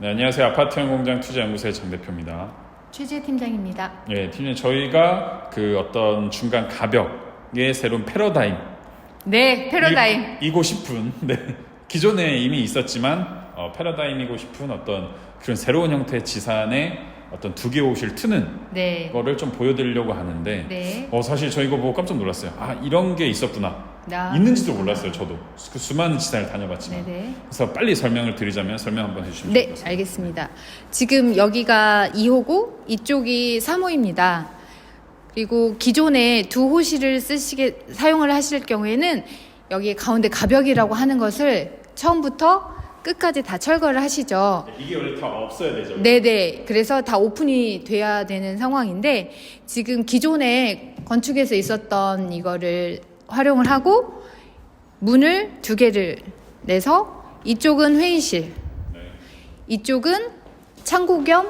네, 안녕하세요. 아파트형 공장 투자연구소의 장 대표입니다. 최재 팀장입니다. 네, 팀장님, 저희가 그 어떤 중간 가벽의 새로운 패러다임. 네, 패러다임. 이고 싶은, 네, 기존에 이미 있었지만 패러다임이고 싶은 어떤 그런 새로운 형태의 지산의 어떤 두 개 옷을 트는 네. 거를 좀 보여드리려고 하는데, 네. 사실 저 이거 보고 깜짝 놀랐어요. 아, 이런 게 있었구나. 있는지도 몰랐어요. 저도 그 수많은 지산을 다녀봤지만. 네네. 그래서 빨리 설명을 드리자면 설명 한번 해주시면 네, 좋겠습니다. 알겠습니다. 지금 여기가 2호고 이쪽이 3호입니다. 그리고 기존에 두 호실을 사용을 하실 경우에는 여기 가운데 가벽이라고 하는 것을 처음부터 끝까지 다 철거를 하시죠. 이게 원래 다 없어야 되죠. 네네. 그래서 다 오픈이 돼야 되는 상황인데 지금 기존에 건축에서 있었던 이거를 활용을 하고 문을 두 개를 내서 이쪽은 회의실, 이쪽은 창고 겸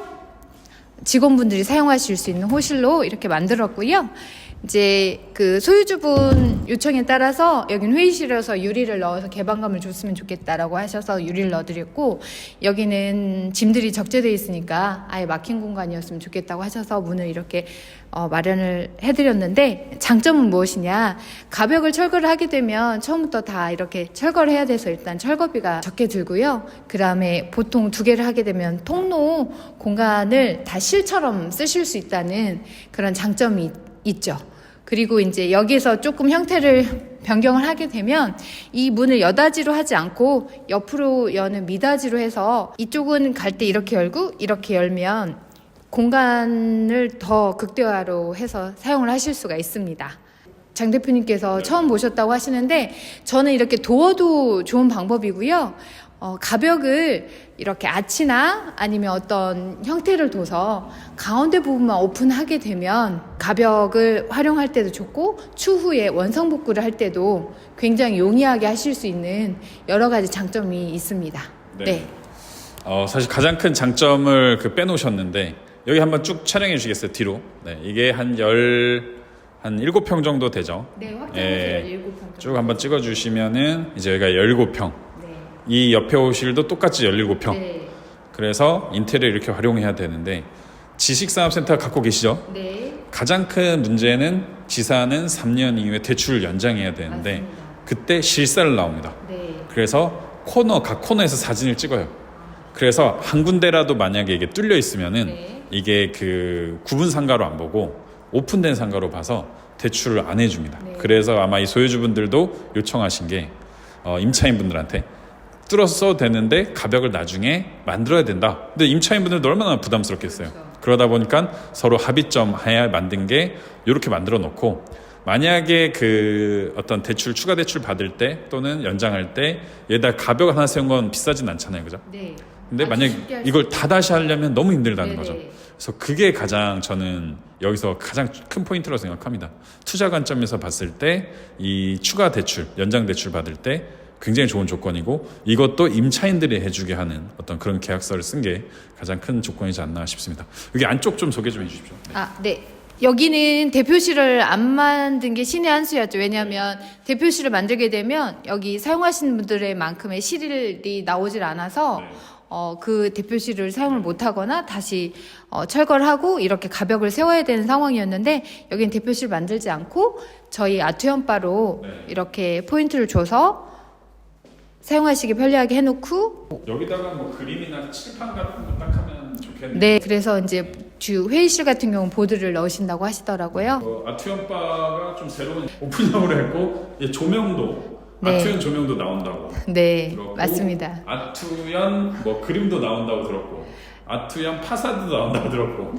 직원분들이 사용하실 수 있는 호실로 이렇게 만들었고요. 이제 그 소유주분 요청에 따라서 여긴 회의실에서 유리를 넣어서 개방감을 줬으면 좋겠다라고 하셔서 유리를 넣어드렸고, 여기는 짐들이 적재되어 있으니까 아예 막힌 공간이었으면 좋겠다고 하셔서 문을 이렇게 마련을 해드렸는데, 장점은 무엇이냐, 가벽을 철거를 하게 되면 처음부터 다 이렇게 철거를 해야 돼서 일단 철거비가 적게 들고요. 그 다음에 보통 두 개를 하게 되면 통로 공간을 다 실처럼 쓰실 수 있다는 그런 장점이 있죠. 그리고 이제 여기서 조금 형태를 변경을 하게 되면 이 문을 여닫이로 하지 않고 옆으로 여는 미닫이로 해서 이쪽은 갈 때 이렇게 열고 이렇게 열면 공간을 더 극대화로 해서 사용을 하실 수가 있습니다. 장 대표님께서 처음 보셨다고 하시는데 저는 이렇게 도어도 좋은 방법이고요. 가벽을 이렇게 아치나 아니면 어떤 형태를 둬서 가운데 부분만 오픈하게 되면 가벽을 활용할 때도 좋고 추후에 원상복구를 할 때도 굉장히 용이하게 하실 수 있는 여러 가지 장점이 있습니다. 네. 사실 가장 큰 장점을 빼놓으셨는데 여기 한번 쭉 촬영해 주시겠어요? 뒤로. 네, 이게 한 7평 정도 되죠. 네, 확대해서 17평. 쭉 한번 찍어 주시면은 이제 여기가 17평. 네. 이 옆에 호실도 똑같이 17평. 네. 그래서 인테리어 이렇게 활용해야 되는데 지식산업센터 갖고 계시죠? 네. 가장 큰 문제는 지사는 3년 이후에 대출을 연장해야 되는데 맞습니다. 그때 실사를 나옵니다. 네. 그래서 각 코너에서 사진을 찍어요. 그래서 한 군데라도 만약에 이게 뚫려 있으면은 네. 이게 그 구분 상가로 안 보고 오픈된 상가로 봐서 대출을 안 해줍니다. 네. 그래서 아마 이 소유주분들도 요청하신 게 임차인분들한테 뚫었어도 되는데 가벽을 나중에 만들어야 된다. 근데 임차인분들도 얼마나 부담스럽겠어요. 그렇죠. 그러다 보니까 서로 합의점 하에 만든 게 이렇게 만들어 놓고, 만약에 그 어떤 대출 추가 대출 받을 때 또는 연장할 때 얘다 가벽 하나 세운 건 비싸진 않잖아요, 그죠? 네. 근데 만약 이걸 다 다시 하려면 너무 힘들다는 네네. 거죠. 그래서 그게 가장 저는 여기서 가장 큰 포인트라고 생각합니다. 투자 관점에서 봤을 때 이 추가 대출, 연장 대출 받을 때 굉장히 좋은 조건이고, 이것도 임차인들이 해주게 하는 어떤 그런 계약서를 쓴 게 가장 큰 조건이지 않나 싶습니다. 여기 안쪽 좀 소개 좀 해주십시오. 네. 네. 여기는 대표실을 안 만든 게 신의 한 수였죠. 왜냐하면 대표실을 만들게 되면 여기 사용하시는 분들의 만큼의 실일이 나오질 않아서 그 대표실을 사용을 못하거나 다시 철거를 하고 이렇게 가벽을 세워야 되는 상황이었는데, 여기는 대표실 만들지 않고 저희 아트연바로 이렇게 포인트를 줘서 사용하시기 편리하게 해놓고, 여기다가 뭐 그림이나 칠판 같은 거 딱 하면 좋겠네요. 네, 그래서 이제 주 회의실 같은 경우 보드를 넣으신다고 하시더라고요. 아트연바가 좀 새로운 오픈형으로 했고, 조명도 네. 아트연 조명도 나온다고. 네, 들었고, 맞습니다. 아트연 뭐 그림도 나온다고 들었고, 아트연 파사드도 나온다고 들었고.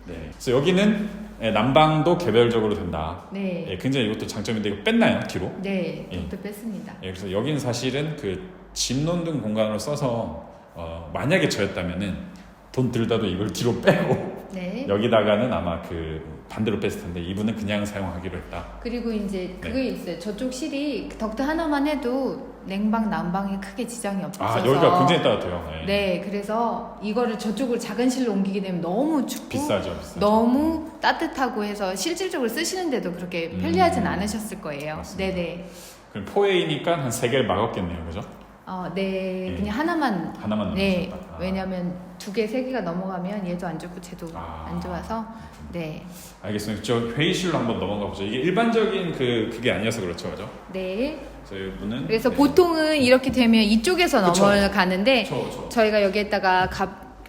네. 그래서 여기는 난방도 개별적으로 된다. 네. 굉장히 이것도 장점인데 이거 뺐나요, 뒤로? 네, 예. 또 뺐습니다. 그래서 여기는 사실은 그 짐 놓는 공간으로 써서 만약에 저였다면은 돈 들다도 이걸 뒤로 빼고 네. 여기다가는 아마 그 반대로 뺐을 텐데 이분은 그냥 사용하기로 했다. 그리고 이제 그게 있어요. 저쪽 실이 덕트 하나만 해도 냉방, 난방에 크게 지장이 없어서. 여기가 굉장히 따뜻해요. 네, 그래서 이거를 저쪽으로 작은 실로 옮기게 되면 너무 춥고 비싸죠. 너무 따뜻하고 해서 실질적으로 쓰시는데도 그렇게 편리하진 않으셨을 거예요. 맞습니다. 네네. 그럼 포웨이니까 한 3개를 막았겠네요, 그죠? 네, 그냥 하나만. 하나만 네, 넣으셨다. 왜냐하면 2개, 3개가 넘어가면 얘도 안 좋고 쟤도 안 좋아서. 네. 알겠습니다. 저 회의실로 한번 넘어가 보죠. 이게 일반적인 그게 아니어서 그렇죠, 그죠? 네. 저희 분은 그래서 보통은 이렇게 되면 이쪽에서 그쵸. 넘어가는데 저. 저희가 여기에다가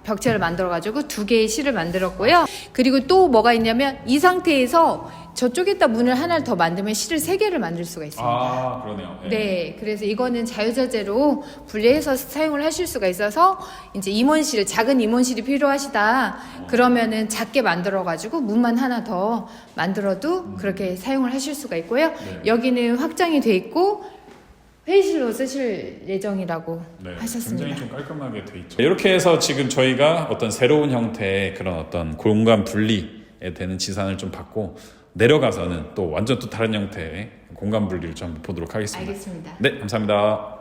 벽체를 만들어가지고 2개의 실을 만들었고요. 그리고 또 뭐가 있냐면 이 상태에서 저쪽에다 문을 하나를 더 만들면 실을 3개를 만들 수가 있습니다. 아, 그러네요. 네, 그래서 이거는 자유자재로 분리해서 사용을 하실 수가 있어서 이제 임원실, 작은 임원실이 필요하시다. 그러면은 작게 만들어가지고 문만 하나 더 만들어도 그렇게 사용을 하실 수가 있고요. 네. 여기는 확장이 돼 있고 회의실로 쓰실 예정이라고 네, 하셨습니다. 굉장히 좀 깔끔하게 돼 있죠. 이렇게 해서 지금 저희가 어떤 새로운 형태의 그런 어떤 공간 분리에 되는 지산을 좀 받고 내려가서는 또 완전 또 다른 형태의 공간 분리를 좀 한번 보도록 하겠습니다. 알겠습니다. 네, 감사합니다.